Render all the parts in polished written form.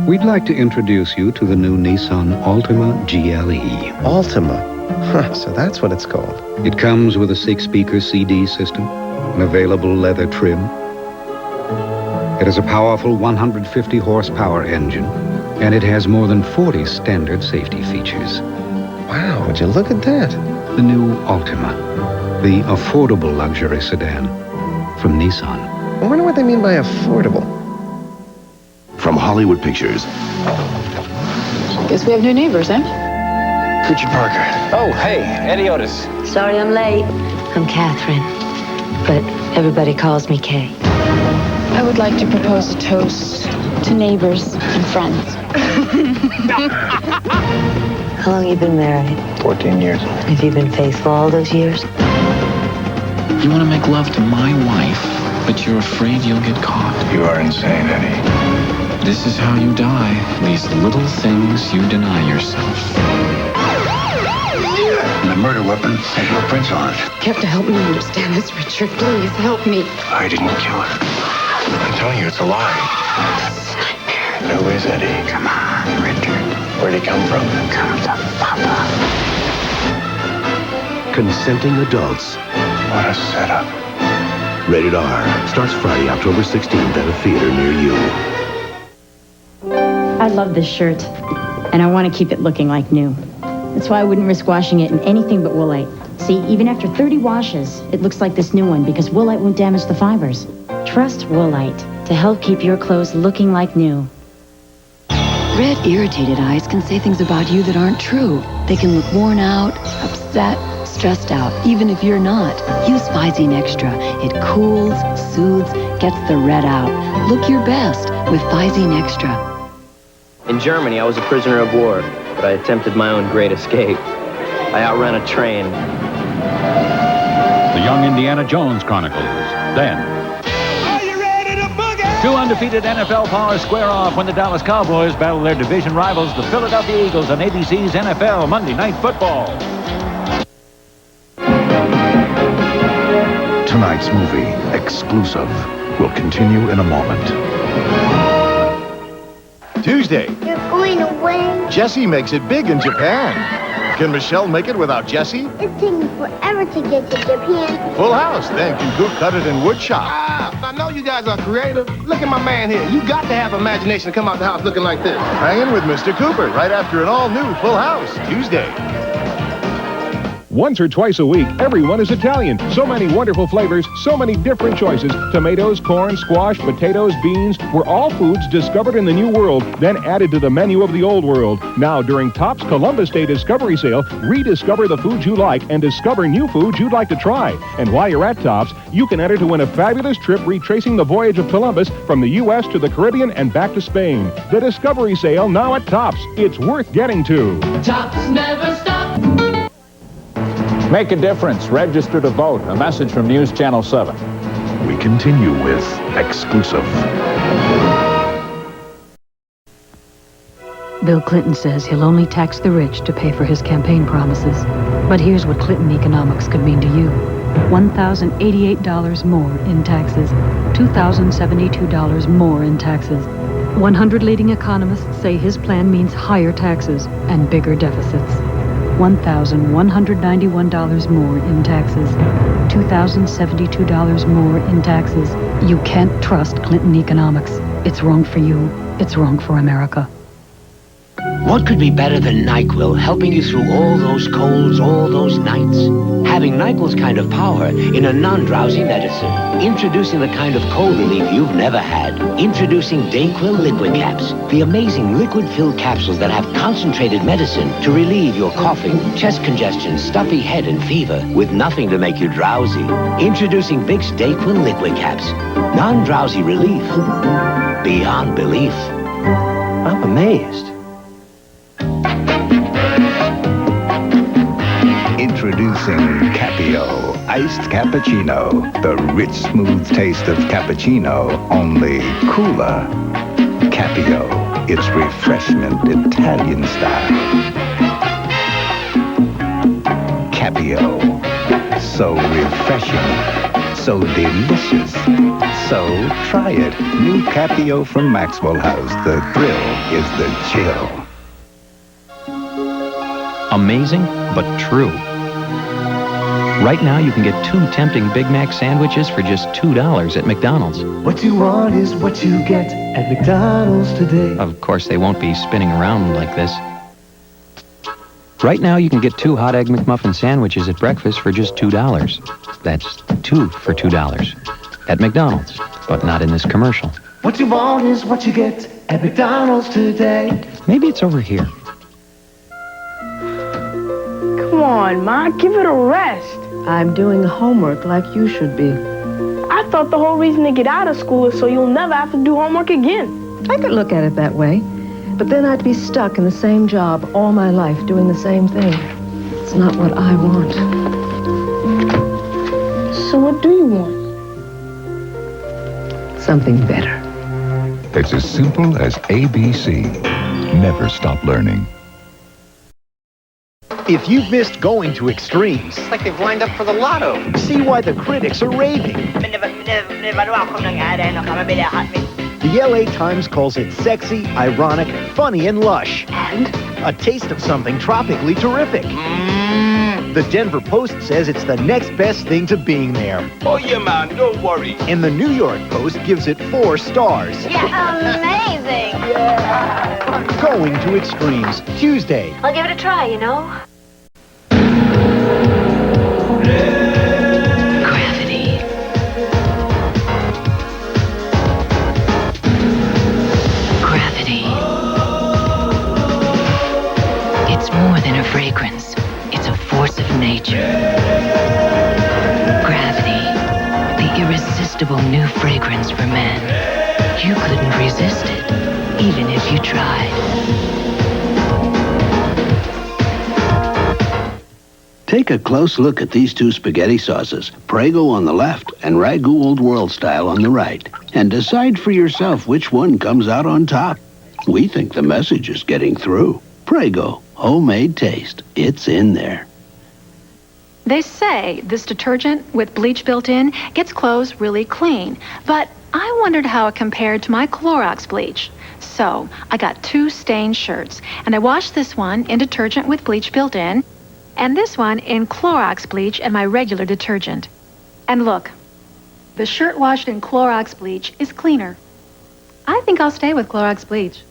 We'd like to introduce you to the new Nissan Altima GLE. Altima? Huh, so that's what it's called. It comes with a 6-speaker CD system, an available leather trim. It has a powerful 150 horsepower engine, and it has more than 40 standard safety features. Wow, would you look at that? The new Altima, the affordable luxury sedan from Nissan. I wonder what they mean by affordable. From Hollywood Pictures. Guess we have new neighbors, eh? Richard Parker. Oh, hey, Eddie Otis. Sorry I'm late. I'm Catherine, but everybody calls me Kay. I would like to propose a toast to neighbors and friends. How long you been married? 14 years. Have you been faithful all those years? You want to make love to my wife, but you're afraid you'll get caught. You are insane, Eddie. This is how you die. These little things you deny yourself. The murder weapon has your prints on it. You have to help me understand this, Richard. Please, help me. I didn't kill her. I'm telling you, it's a lie. It's a nightmare. Who is Eddie? Come on, Richard. Where'd he come from? Come from Papa. Consenting adults. What a setup. Rated R. Starts Friday, October 16th at a theater near you. I love this shirt, and I want to keep it looking like new. That's why I wouldn't risk washing it in anything but Woolite. See, even after 30 washes, it looks like this new one because Woolite won't damage the fibers. Trust Woolite to help keep your clothes looking like new. Red, irritated eyes can say things about you that aren't true. They can look worn out, upset, stressed out, even if you're not. Use Visine Extra. It cools, soothes, gets the red out. Look your best with Visine Extra. In Germany, I was a prisoner of war, but I attempted my own great escape. I outran a train. The Young Indiana Jones Chronicles. Then, are you ready to boogie? Two undefeated NFL powers square off when the Dallas Cowboys battle their division rivals, the Philadelphia Eagles, on ABC's NFL Monday Night Football. Tonight's movie, Exclusive, will continue in a moment. Tuesday. You're going away? Jessie makes it big in Japan. Can Michelle make it without Jessie? It's taking forever to get to Japan. Full house, thank you, Cook Cut It and Woodshop. I know you guys are creative. Look at my man here. You got to have imagination to come out the house looking like this. Hanging with Mr. Cooper right after an all-new Full House, Tuesday. Once or twice a week, everyone is Italian. So many wonderful flavors, so many different choices. Tomatoes, corn, squash, potatoes, beans were all foods discovered in the New World, then added to the menu of the Old World. Now, during Topps Columbus Day Discovery Sale, rediscover the foods you like and discover new foods you'd like to try. And while you're at Topps, you can enter to win a fabulous trip retracing the voyage of Columbus from the U.S. to the Caribbean and back to Spain. The Discovery Sale now at Topps. It's worth getting to. Topps never stop. Make a difference. Register to vote. A message from News Channel 7. We continue with Exclusive. Bill Clinton says he'll only tax the rich to pay for his campaign promises. But here's what Clinton economics could mean to you. $1,088 more in taxes. $2,072 more in taxes. 100 leading economists say his plan means higher taxes and bigger deficits. $1,191 more in taxes. $2,072 more in taxes. You can't trust Clinton economics. It's wrong for you. It's wrong for America. What could be better than NyQuil helping you through all those colds, all those nights? Having NyQuil's kind of power in a non-drowsy medicine. Introducing the kind of cold relief you've never had. Introducing DayQuil Liquid Caps. The amazing liquid-filled capsules that have concentrated medicine to relieve your coughing, chest congestion, stuffy head, and fever with nothing to make you drowsy. Introducing Vicks DayQuil Liquid Caps. Non-drowsy relief. Beyond belief. I'm amazed. Introducing Capio iced cappuccino. The rich, smooth taste of cappuccino, only cooler. Capio, it's refreshment Italian style. Capio, so refreshing, so delicious. So try it. New Capio from Maxwell House. The thrill is the chill. Amazing, but true. Right now, you can get 2 tempting Big Mac sandwiches for just $2 at McDonald's. What you want is what you get at McDonald's today. Of course, they won't be spinning around like this. Right now, you can get 2 hot egg McMuffin sandwiches at breakfast for just $2. That's 2 for $2 at McDonald's, but not in this commercial. What you want is what you get at McDonald's today. Maybe it's over here. Come on, Ma, give it a rest. I'm doing homework like you should be. I thought the whole reason to get out of school is so you'll never have to do homework again. I could look at it that way, but then I'd be stuck in the same job all my life doing the same thing. It's not what I want. So what do you want? Something better. It's as simple as ABC. Never stop learning. If you've missed going to extremes, It's like they've lined up for the lotto. see why the critics are raving. The LA Times calls it sexy, ironic, funny, and lush. And? A taste of something tropically terrific. The Denver Post says it's the next best thing to being there. Oh, yeah, man, don't worry. And the New York Post gives it 4 stars. Amazing. Going to extremes, Tuesday. I'll give it a try, you know. Gravity. Gravity. It's more than a fragrance. It's a force of nature. Gravity. The irresistible new fragrance for men. You couldn't resist it, even if you tried. Take a close look at these 2 spaghetti sauces, Prego on the left and Ragu Old World Style on the right, and decide for yourself which one comes out on top. We think the message is getting through. Prego, homemade taste. It's in there. They say this detergent with bleach built in gets clothes really clean, but I wondered how it compared to my Clorox bleach. So I got 2 stained shirts, and I washed this one in detergent with bleach built in, and this one in Clorox bleach and my regular detergent. And look, the shirt washed in Clorox bleach is cleaner. I think I'll stay with Clorox bleach.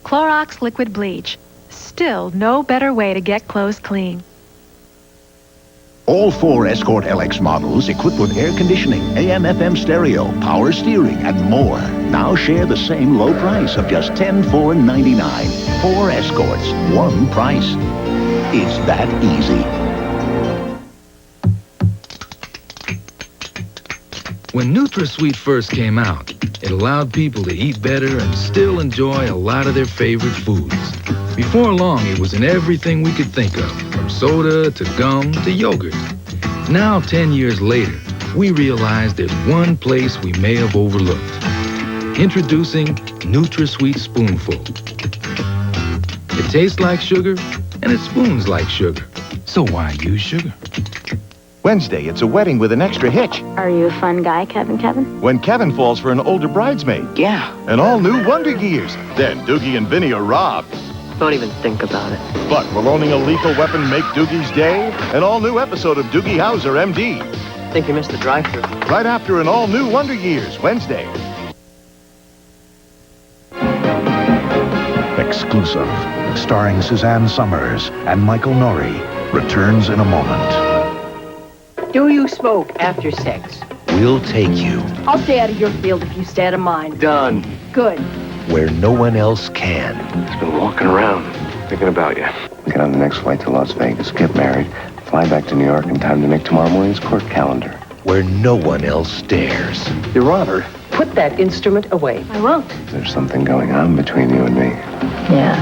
Clorox liquid bleach. Still no better way to get clothes clean. All 4 Escort LX models equipped with air conditioning, AM/FM stereo, power steering, and more. Now share the same low price of just $10,499. 4 Escorts, 1 price. It's that easy. When NutraSweet first came out, it allowed people to eat better and still enjoy a lot of their favorite foods. Before long, it was in everything we could think of, from soda to gum to yogurt. Now, 10 years later, we realize there's one place we may have overlooked. Introducing NutraSweet Spoonful. It tastes like sugar, and it spoons like sugar. So why use sugar? Wednesday, it's a wedding with an extra hitch. Are you a fun guy, Kevin? When Kevin falls for an older bridesmaid. Yeah. And all new Wonder Gears. Then Doogie and Vinny are robbed. Don't even think about it. But will owning a lethal weapon make Doogie's day? An all-new episode of Doogie Howser, MD. Think you missed the drive-thru. Right after an all-new Wonder Years, Wednesday. Exclusive, starring Suzanne Somers and Michael Norrie, returns in a moment. Do you smoke after sex? We'll take you I'll stay out of your field if you stay out of mine. Done. Good. where no one else can. He's been walking around, thinking about you. Get on the next flight to Las Vegas, get married, fly back to New York in time to make tomorrow morning's court calendar. Where no one else dares. Your Honor, Put that instrument away. I won't. there's something going on between you and me. Yeah,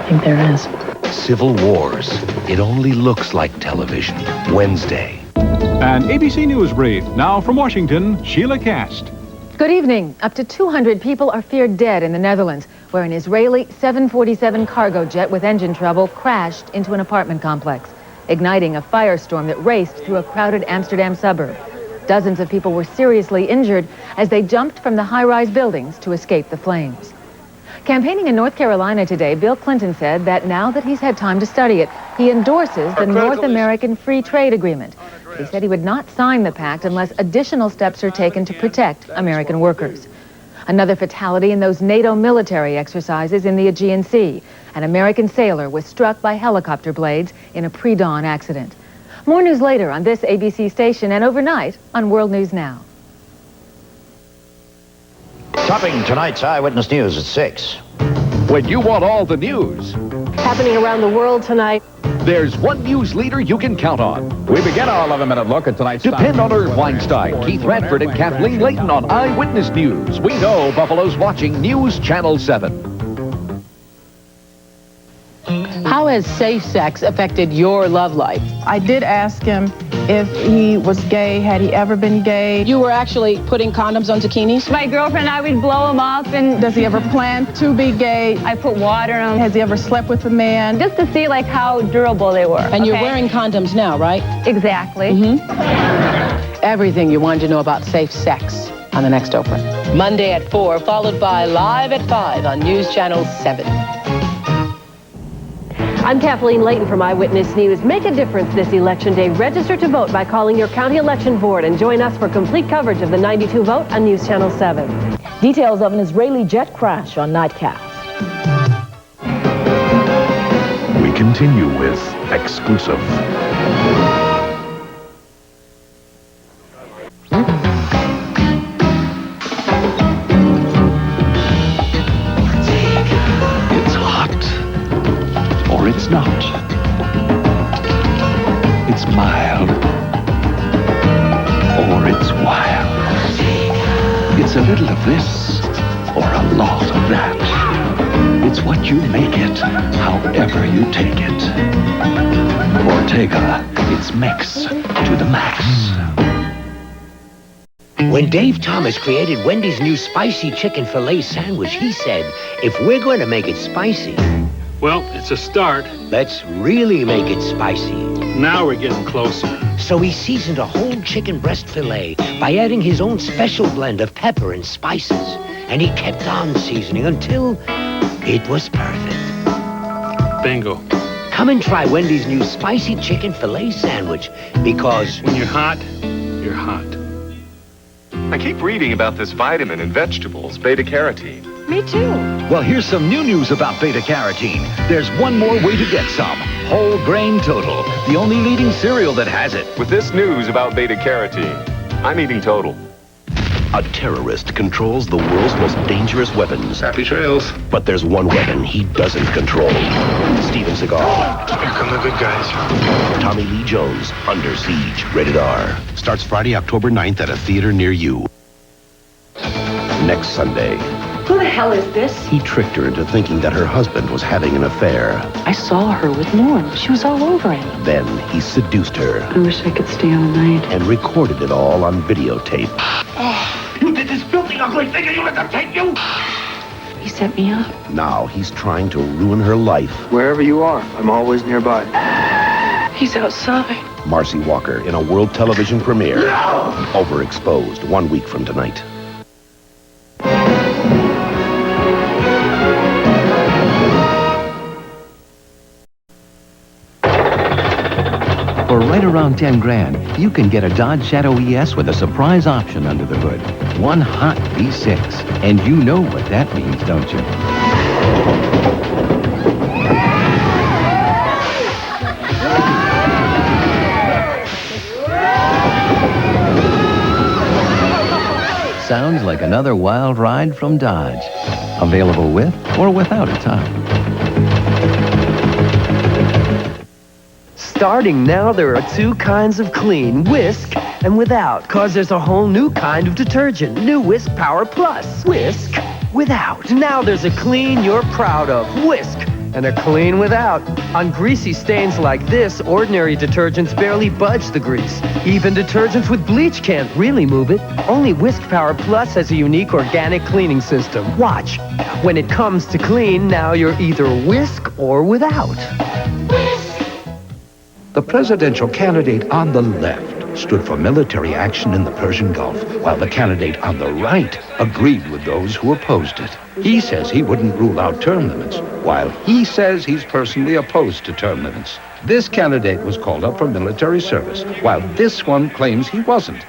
I think there is. Civil Wars. It only looks like television. Wednesday. An ABC News brief. Now from Washington, Sheila Cast. Good evening. Up to 200 people are feared dead in the Netherlands, where an Israeli 747 cargo jet with engine trouble crashed into an apartment complex, igniting a firestorm that raced through a crowded Amsterdam suburb. Dozens of people were seriously injured as they jumped from the high-rise buildings to escape the flames. Campaigning in North Carolina today, Bill Clinton said that now that he's had time to study it, he endorses the North American Free Trade Agreement. He said he would not sign the pact unless additional steps are taken to protect American workers. Another fatality in those NATO military exercises in the Aegean Sea. An American sailor was struck by helicopter blades in a pre-dawn accident. More news later on this ABC station and overnight on World News Now. Topping tonight's Eyewitness News at 6. When you want all the news Happening around the world tonight. there's one news leader you can count on. We begin our 11-minute look at tonight's... Depend on Irv Weinstein, Keith Radford, and Kathleen Layton on Eyewitness News. We know Buffalo's watching News Channel 7. How has safe sex affected your love life? I did ask him if he was gay. Had he ever been gay? You were actually putting condoms on zucchinis? My girlfriend and I would blow him up, and Does he ever plan to be gay? I put water in him. Has he ever slept with a man? Just to see like how durable they were. And you're wearing condoms now, right? Exactly. Everything you wanted to know about safe sex on the next Oprah. Monday at 4, followed by Live at 5 on News Channel 7. I'm Kathleen Layton from Eyewitness News. Make a difference this election day. Register to vote by calling your county election board and join us for complete coverage of the 92 vote on News Channel 7. Details of an Israeli jet crash on Nightcast. We continue with Exclusive. It's hot. Or it's not. It's mild. Or it's wild. It's a little of this, or a lot of that. It's what you make it, however you take it. Ortega, it's mix to the max. When Dave Thomas created Wendy's new spicy chicken filet sandwich, he said, if we're going to make it spicy... Well, it's a start. Let's really make it spicy. Now we're getting closer. So he seasoned a whole chicken breast fillet by adding his own special blend of pepper and spices. And he kept on seasoning until it was perfect. Bingo. Come and try Wendy's new spicy chicken filet sandwich, because... when you're hot, you're hot. I keep reading about this vitamin in vegetables, beta-carotene. Me too. Well, here's some new news about beta-carotene. There's one more way to get some. Whole Grain Total, the only leading cereal that has it. With this news about beta-carotene, I'm eating Total. A terrorist controls the world's most dangerous weapons. Happy trails. But there's one weapon he doesn't control. Steven Seagal. Here come the good guys. Tommy Lee Jones, Under Siege, rated R. Starts Friday, October 9th at a theater near you. Next Sunday. Who the hell is this? He tricked her into thinking that her husband was having an affair. I saw her with Norm. She was all over him. Then he seduced her I wish I could stay all night. and recorded it all on videotape. You did this filthy, ugly thing and you let them take you? He set me up. Now he's trying to ruin her life. Wherever you are, I'm always nearby. He's outside. Marcy Walker in a world television premiere. No! Overexposed 1 week from tonight. For right around 10 grand, you can get a Dodge Shadow ES with a surprise option under the hood. One hot V6. And you know what that means, don't you? Sounds like another wild ride from Dodge. Available with or without a top. Starting now, there are two kinds of clean, whisk and without, cause there's a whole new kind of detergent, new Whisk Power Plus. Whisk without. Now there's a clean you're proud of. Whisk and they're clean without. On greasy stains like this, ordinary detergents barely budge the grease. Even detergents with bleach can't really move it. Only Whisk Power Plus has a unique organic cleaning system. Watch. When it comes to clean, now you're either whisk or without. The presidential candidate on the left stood for military action in the Persian Gulf, while the candidate on the right agreed with those who opposed it. He says he wouldn't rule out term limits, while he says he's personally opposed to term limits. This candidate was called up for military service, while this one claims he wasn't.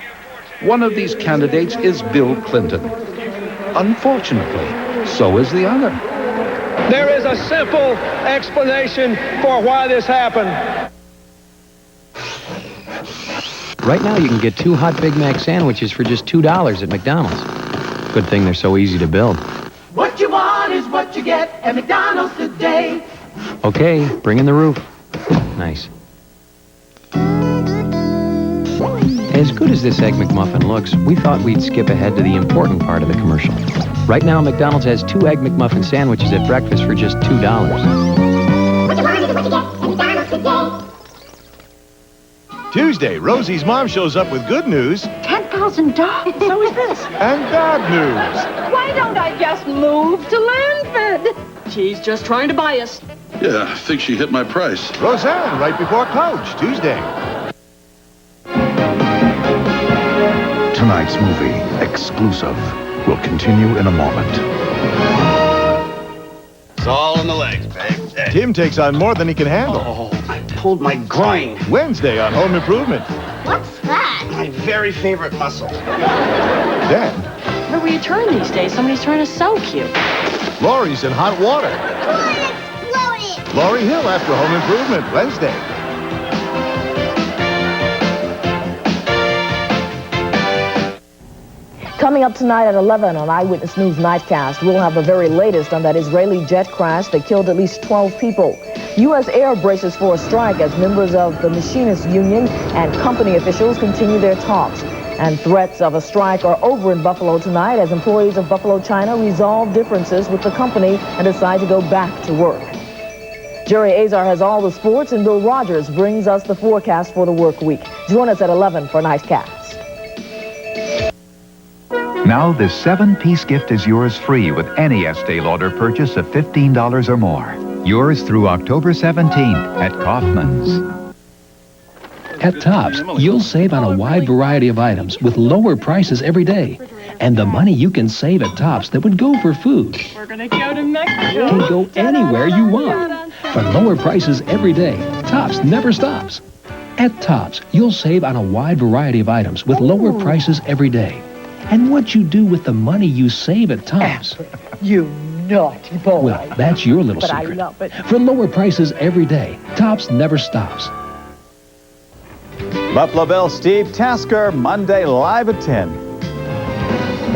One of these candidates is Bill Clinton. Unfortunately, so is the other. There is a simple explanation for why this happened. Right now, you can get 2 hot Big Mac sandwiches for just $2 at McDonald's. Good thing they're so easy to build. What you want is what you get at McDonald's today. Okay, bring in the roof. Nice. As good as this Egg McMuffin looks, we thought we'd skip ahead to the important part of the commercial. Right now, McDonald's has 2 Egg McMuffin sandwiches at breakfast for just $2. What you want is what you get at McDonald's today. Tuesday, Rosie's mom shows up with good news. $10,000. So is this. And bad news. Why don't I just move to Landford? She's just trying to buy us. Yeah, I think she hit my price. Rosanne, right before Coach, Tuesday. Tonight's movie, Exclusive, will continue in a moment. It's all in the legs, babe. Tim takes on more than he can handle. Oh, I pulled my groin. Wednesday on Home Improvement. What's that? My very favorite muscle. Then, Where you turn these days, somebody's trying to sew cute. Lori's in hot water. Exploded. Lori Hill after Home Improvement, Wednesday. Coming up tonight at 11 on Eyewitness News Nightcast, we'll have the very latest on that Israeli jet crash that killed at least 12 people. U.S. Air braces for a strike as members of the Machinists Union and company officials continue their talks. And threats of a strike are over in Buffalo tonight as employees of Buffalo China resolve differences with the company and decide to go back to work. Jerry Azar has all the sports, and Bill Rogers brings us the forecast for the work week. Join us at 11 for Nightcast. Now this 7-piece gift is yours free with any Estee Lauder purchase of $15 or more. Yours through October 17th at Kaufman's. At Tops, you'll save on a wide variety of items with lower prices every day. And the money you can save at Tops that would go for food We're gonna go to Mexico. can go anywhere you want. For lower prices every day, Tops never stops. At Tops, you'll save on a wide variety of items with lower prices every day. And what you do with the money you save at Tops. You naughty boy. Well, that's your little But secret. I love it. For lower prices every day, Tops never stops. Buffalo Bill Steve Tasker, Monday live at 10.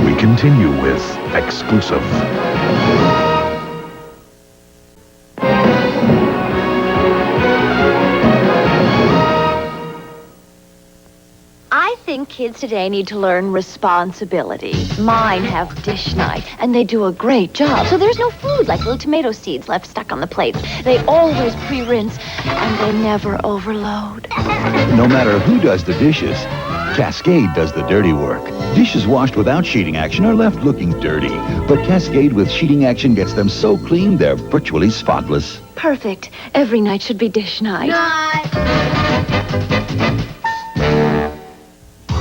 We continue with Exclusive. I think kids today need to learn responsibility. Mine have dish night, and they do a great job. So there's no food like little tomato seeds left stuck on the plates. They always pre-rinse, and they never overload. No matter who does the dishes, Cascade does the dirty work. Dishes washed without sheeting action are left looking dirty, but Cascade with sheeting action gets them so clean they're virtually spotless. Perfect. Every night should be dish night.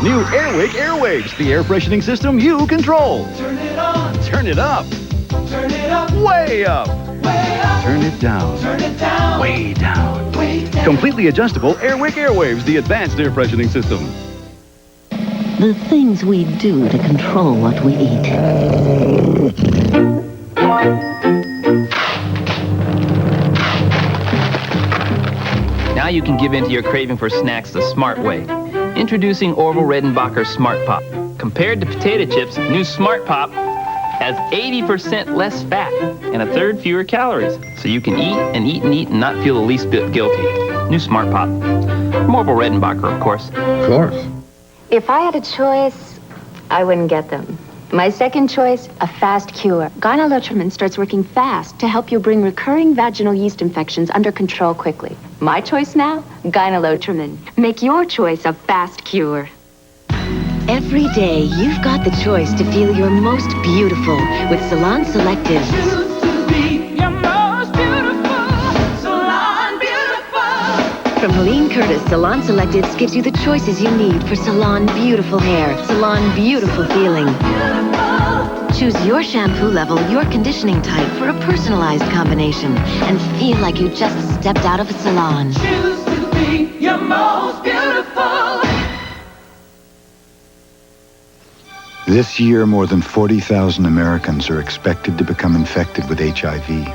New Airwick Airwaves, the air freshening system you control. Turn it on. Turn it up. Turn it up. Way up. Way up. Turn it down. Turn it down. Way down. Way down. Completely adjustable Airwick Airwaves, the advanced air freshening system. The things we do to control what we eat. Now you can give in to your craving for snacks the smart way. Introducing Orville Redenbacher Smart Pop. Compared to potato chips, new Smart Pop has 80% less fat and a third fewer calories. So you can eat and eat and eat and not feel the least bit guilty. New Smart Pop. From Orville Redenbacher, of course. Of course. If I had a choice, I wouldn't get them. My second choice, a fast cure. Gyne-Lotrimin starts working fast to help you bring recurring vaginal yeast infections under control quickly. My choice now, Gyne-Lotrimin. Make your choice a fast cure. Every day, you've got the choice to feel your most beautiful with Salon Selective. From Helene Curtis, Salon Selectives gives you the choices you need for salon beautiful hair, salon beautiful feeling. Choose your shampoo level, your conditioning type for a personalized combination, and feel like you just stepped out of a salon. Choose to be your most beautiful. This year, more than 40,000 Americans are expected to become infected with HIV.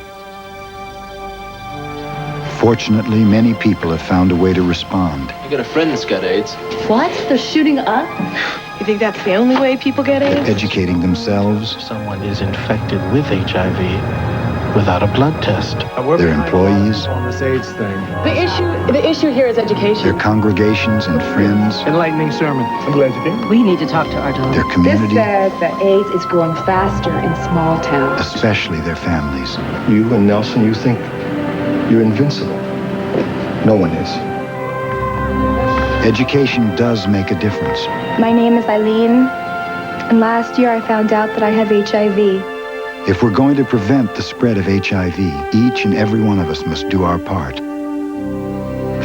Fortunately, many people have found a way to respond. I got a friend that's got AIDS. What? They're shooting up? You think that's the only way people get AIDS? Educating themselves, Someone is infected with HIV without a blood test. their employees, On this AIDS thing. The issue here is education. their congregations and friends, Enlightening sermon. I'm glad you came. We need to talk to our donors. their community, says that AIDS is growing faster in small towns. especially their families. You and Nelson, you think you're invincible. No one is. Education does make a difference. My name is Eileen, and last year I found out that I have HIV. If we're going to prevent the spread of HIV, each and every one of us must do our part.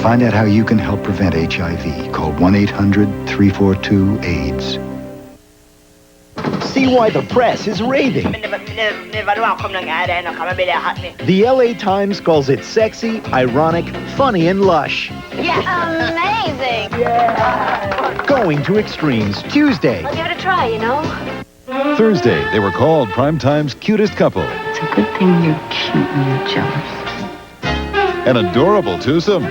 Find out how you can help prevent HIV. Call 1-800-342-AIDS. See why the press is raving. The LA Times calls it sexy, ironic, funny, and lush. Amazing! Going to extremes Tuesday. I'll give it a try, you know. Thursday, they were called Primetime's cutest couple. It's a good thing you're cute and you're jealous. An adorable twosome.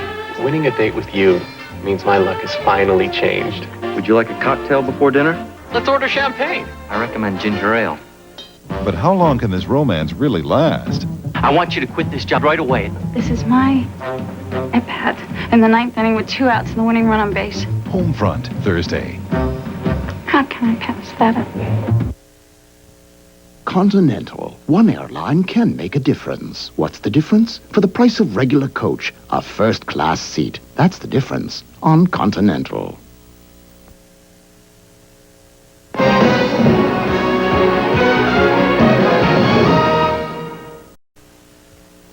Winning a date with you means my luck has finally changed. Would you like a cocktail before dinner? Let's order champagne. I recommend ginger ale. But how long can this romance really last? I want you to quit this job right away. This is my at-bat in the ninth inning with 2 outs in the winning run on base. Homefront, Thursday. How can I pass that up? Continental. One airline can make a difference. What's the difference? For the price of regular coach, a first-class seat. That's the difference on Continental.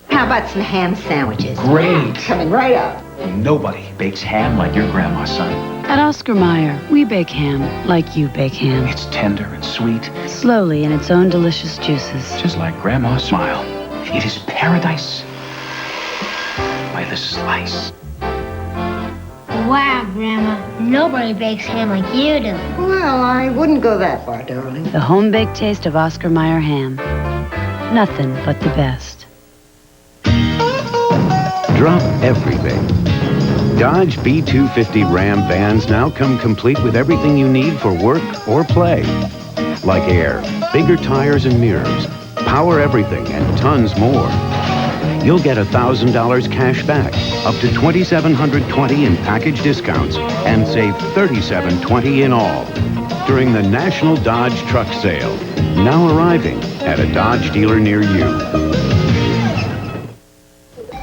How about some ham sandwiches? Great. Coming right up. Nobody bakes ham like your grandma's son. At Oscar Mayer, we bake ham like you bake ham. It's tender and sweet, Slowly in its own delicious juices. just like Grandma's smile. It is paradise by the slice. Wow, Grandma. Nobody bakes ham like you do. Well, I wouldn't go that far, darling. The home-baked taste of Oscar Mayer ham. Nothing but the best. Drop everything. Dodge B250 Ram vans now come complete with everything you need for work or play. Like air, bigger tires and mirrors, power everything, and tons more. You'll get $1,000 cash back, up to $2,720 in package discounts, and save $3,720 in all during the National Dodge Truck Sale. Now arriving at a Dodge dealer near you.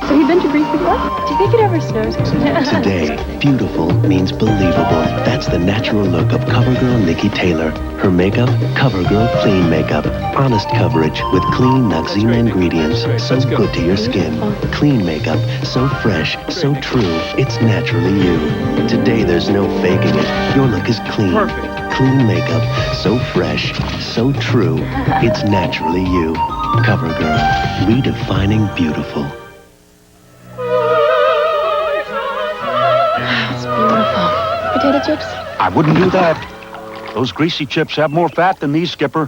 Have you been to Greece before? Do you think it ever snows? Today, beautiful means believable. That's the natural look of CoverGirl Nikki Taylor. Her makeup, CoverGirl Clean Makeup. Honest coverage with clean Noxzema ingredients. So good to your skin. Clean makeup, so fresh, so true. It's naturally you. Today, there's no faking it. Your look is clean. Perfect. Clean makeup, so fresh, so true. It's naturally you. CoverGirl, redefining beautiful. Potato chips? I wouldn't do that. Those greasy chips have more fat than these, Skipper.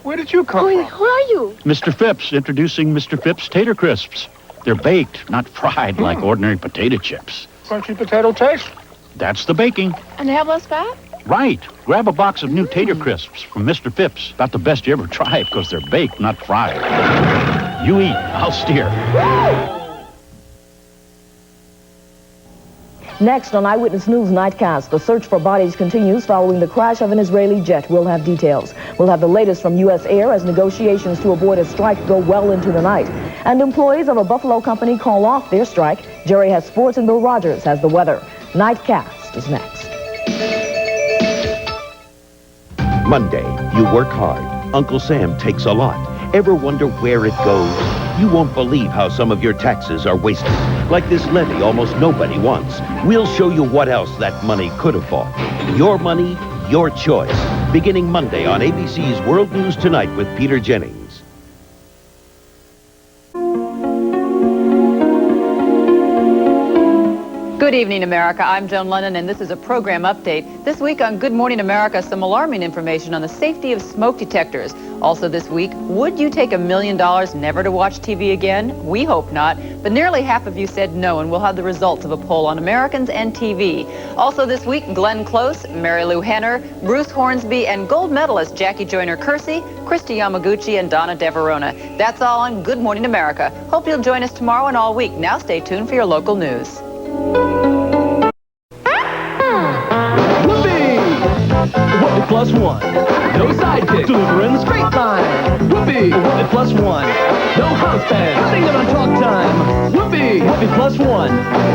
Where did you come from? Who are you? Mr. Phipps, introducing Mr. Phipps Tater Crisps. They're baked, not fried like ordinary potato chips. Crunchy potato taste? That's the baking. And they have less fat? Right. Grab a box of new Tater Crisps from Mr. Phipps. About the best you ever tried because they're baked, not fried. You eat, I'll steer. Next on Eyewitness News Nightcast, the search for bodies continues following the crash of an Israeli jet. We'll have details. We'll have the latest from U.S. Air as negotiations to avoid a strike go well into the night. And employees of a Buffalo company call off their strike. Jerry has sports and Bill Rogers has the weather. Nightcast is next. Monday, you work hard. Uncle Sam takes a lot. Ever wonder where it goes? You won't believe how some of your taxes are wasted. Like this levy almost nobody wants. We'll show you what else that money could have bought. Your money, your choice. Beginning Monday on ABC's World News Tonight with Peter Jennings. Good evening, America. I'm Joan Lennon, and this is a program update. This week on Good Morning America, some alarming information on the safety of smoke detectors. Also this week, would you take $1 million never to watch TV again? We hope not, but nearly half of you said no, and we'll have the results of a poll on Americans and TV. Also this week, Glenn Close, Mary Lou Henner, Bruce Hornsby, and gold medalist Jackie Joyner-Kersee, Christy Yamaguchi, and Donna Deverona. That's all on Good Morning America. Hope you'll join us tomorrow and all week. Now stay tuned for your local news. Whoopi plus one. No sidekick. Delivering the straight line. Whoopi. Whoopi plus one. No house band. Cutting it on talk time. Whoopi. Whoopi plus one.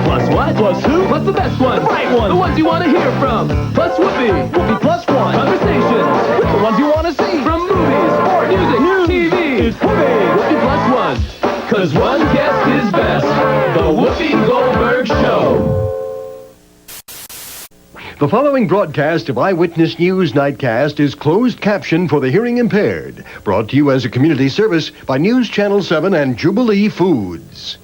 Plus what? Plus who? Plus the best one. The right one. The ones you want to hear from. Plus Whoopi. Whoopi plus one. Conversations. With the ones you want to see. From movies, sport, music, news, TV. It's Whoopi. Whoopi plus one. 'Cause one guest is best. The Whoopi Goldberg Show. The following broadcast of Eyewitness News Nightcast is closed caption for the hearing impaired. Brought to you as a community service by News Channel 7 and Jubilee Foods.